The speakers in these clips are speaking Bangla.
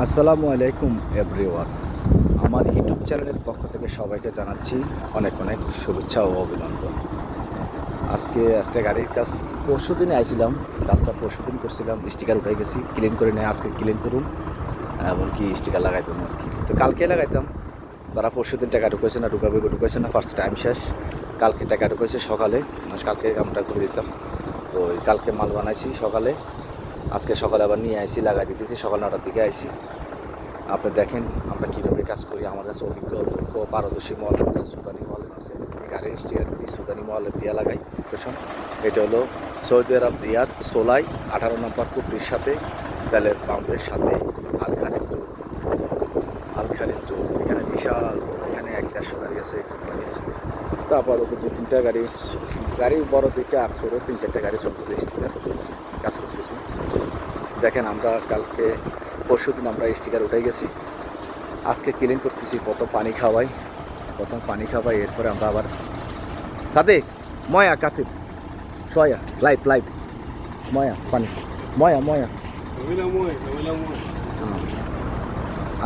আসসালামু আলাইকুম এভরিওয়ান। আমার ইউটিউব চ্যানেলের পক্ষ থেকে সবাইকে জানাচ্ছি অনেক অনেক শুভেচ্ছা ও অভিনন্দন। আজকে গাড়ির কাজ পরশু দিনে আইছিলাম, কাজটা পরশু দিন করছিলাম, স্টিকার উঠাই গেছি, ক্লিন করে নেয় আজকে ক্লিন করুন, এমনকি স্টিকার লাগাইতাম আর কি। তো কালকে লাগাইতাম, তারা পরশু দিন টাকা ঢুকেছে না, ঢুকেছে না, ফার্স্ট টাইম শেষ। কালকে টাকা ঢুকেছে সকালে, কালকে আমরা করে দিতাম। তো কালকে মাল বানাইছি সকালে, আজকে সকালে আবার নিয়ে আইছি, লাগাই দিতেছি, সকাল 9টার দিকে আইছি। আপনি দেখেন আমরা কীভাবে কাজ করি। আমার কাছে অভিজ্ঞ দক্ষ পারদর্শী মহলেম আছে, সুদানি মহলেম আছে। গাড়ির স্টিকার করি সুদানি মহলেম দিয়ে লাগাই। লোকেশন এটা হলো সৌদি আরব রিয়াদ সোলাই 18 নম্বর কুটির সাথে তেলের পাম্পের সাথে আলখার স্টোর। এখানে বিশাল, এখানে 1-150 গাড়ি আছে কোম্পানির। তো আপাতত 2-3টা গাড়ি বড় দিকে, আর ছোটো 3-4টা গাড়ি ছোটো ছোটো স্টিকার কাজ করতেছি। দেখেন আমরা কালকে পরশুদিন আমরা স্টিকার উঠাই গেছি, আজকে ক্লিন করতেছি। প্রথম পানি খাওয়াই, এরপরে আমরা আবার সাথে ময়া কাতির সয়া লাইভ ময়া পানি ময়া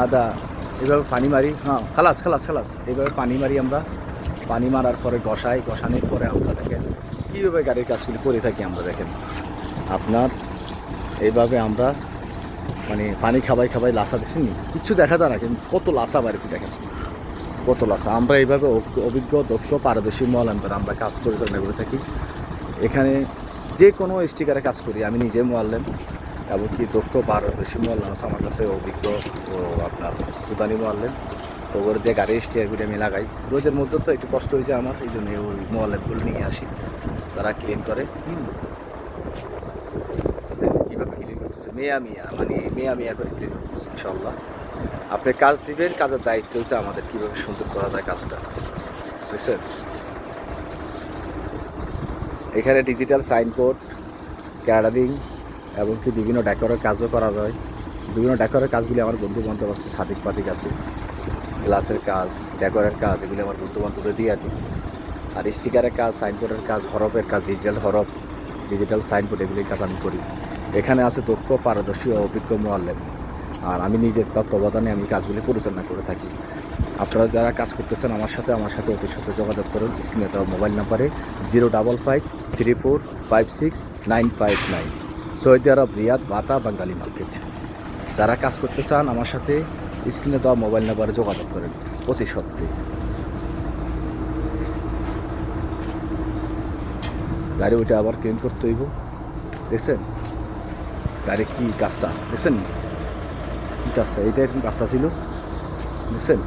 আদা এইভাবে পানি মারি। খালাস এইভাবে পানি মারি আমরা। পানি মারার পরে ঘষানোর পরে আমরা দেখেন কীভাবে গাড়ির কাজগুলি করে থাকি। আমরা দেখেন আপনার এইভাবে আমরা পানি খাবাই লাসা দেখছেন নি, কিচ্ছু দেখা যায় না, কিন্তু কত লাসা বাড়িছে দেখেন, কত লাসা। আমরা এইভাবে অভিজ্ঞ দক্ষ পারদর্শী মোয়াল্লামদের আমরা কাজ পরিচালনা করে থাকি। এখানে যে কোনো স্টিকারে কাজ করি, আমি নিজে মোয়াল্লাম, এমনকি দক্ষ পারদর্শী মোয়াল্লাম আছে আমার কাছে, অভিজ্ঞ ও আপনার সুদানি মোয়াল্লাম। ওগুলো দিয়ে গাড়ির স্টিকারগুলি আমি লাগাই। রোদের মধ্যে তো একটু কষ্ট হয়েছে আমার, এই জন্য ওই মোয়াল্লামগুলো নিয়ে আসি, তারা ক্লিন করে। কীভাবে ক্লিন করতেছে মেয়া করে ক্লিন করতেছে। ইনশাল্লাহ আপনি কাজ দিবেন, কাজের দায়িত্ব হচ্ছে আমাদের কীভাবে সুন্দর করা যায় কাজটা, বুঝছেন। এখানে ডিজিটাল সাইনবোর্ড, ক্যাডারিং, এমনকি বিভিন্ন ডেকোরের কাজও করা যায়। বিভিন্ন ডেকোরের কাজগুলি আমার বন্ধু বান্ধব আছে, সাদিক পাতিক আছে, গ্লাসের কাজ, ডেকোরের কাজ, এগুলি আমার বন্ধু বান্ধবদের দিয়ে দিই। আর স্টিকারের কাজ, সাইনবোর্ডের কাজ, হরফের কাজ, ডিজিটাল সাইনবোর্ড, এগুলির কাজ আমি করি। এখানে আছে দক্ষ পারদর্শী ও অভিজ্ঞ মোয়াল্লেম, আর আমি নিজের তত্ত্বাবধানে আমি কাজগুলি পরিচালনা করে থাকি। আপনারা যারা কাজ করতেছেন আমার সাথে অতি সাথে যোগাযোগ করুন স্ক্রিনে দেওয়া মোবাইল নাম্বারে 05534569559, সৌদি আরব রিয়াদ বাতা বাঙ্গালি মার্কেট। যারা কাজ করতে চান আমার সাথে স্ক্রিনে দেওয়া মোবাইল নাম্বারে যোগাযোগ করেন অতি সত্ত্বে। গাড়ি ওইটা আবার ক্লিন করতে হইব, দেখছেন গাড়ি কি কাজটা দেখছেন, কি কাজটা, এইটা এরকম কাজটা ছিল, দেখছেন।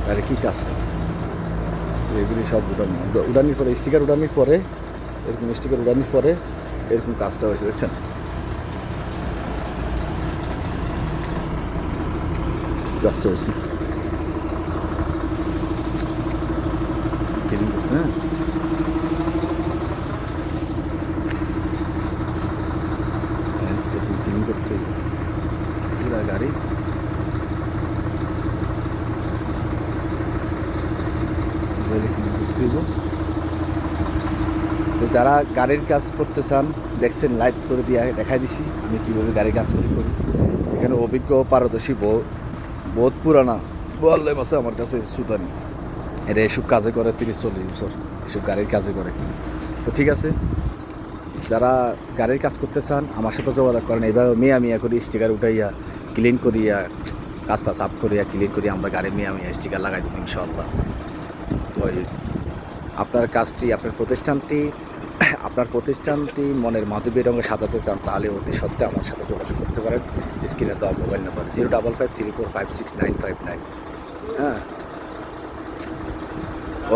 গাড়ি কি কাজ, এগুলি সব উড়ানির পরে স্টিকার উড়ানির পরে এরকম কাজটা হয়েছে, দেখছেন। কাজটা হয়েছে ক্লিন করছে, হ্যাঁ ক্লিন করতে পুরা গাড়ি। তো যারা গাড়ির কাজ করতে চান দেখছেন, লাইভ করে দিয়ে দেখাই দিছি আমি কীভাবে গাড়ির কাজ করি। এখানে অভিজ্ঞ পারদর্শী বহুত পুরানা মোয়াল্লেম আছে আমার কাছে, সুদানি। এরা এসব কাজে করে 30-40 বছর, এসব গাড়ির কাজে করে। তো ঠিক আছে, যারা গাড়ির কাজ করতে চান আমার সাথে যোগাযোগ করেন। এইভাবে মিয়া করে স্টিকার উঠাইয়া ক্লিন করিয়া কাজটা সাফ করিয়া ক্লিন করিয়া আমরা গাড়ি মিয়া স্টিকার লাগাই দেবো ইনশাল্লাহ। ওই আপনার কাজটি, আপনার প্রতিষ্ঠানটি মনের মাধবী রঙে সাজাতে চান, তাহলে অতি সত্ত্বে আমার সাথে যোগাযোগ করতে পারেন স্ক্রিনে দেওয়া মোবাইল নাম্বার 05534569559। হ্যাঁ,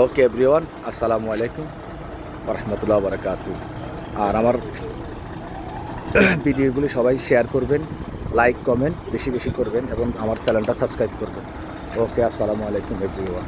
ওকে এভরিওয়ান, আসসালামু আলাইকুম রহমতুল্লাহ বারাকাতু। আর আমার ভিডিওগুলি সবাই শেয়ার করবেন, লাইক কমেন্ট বেশি করবেন, এবং আমার চ্যানেলটা সাবস্ক্রাইব করবেন। ওকে, আসসালামু আলাইকুম এভরিওয়ান।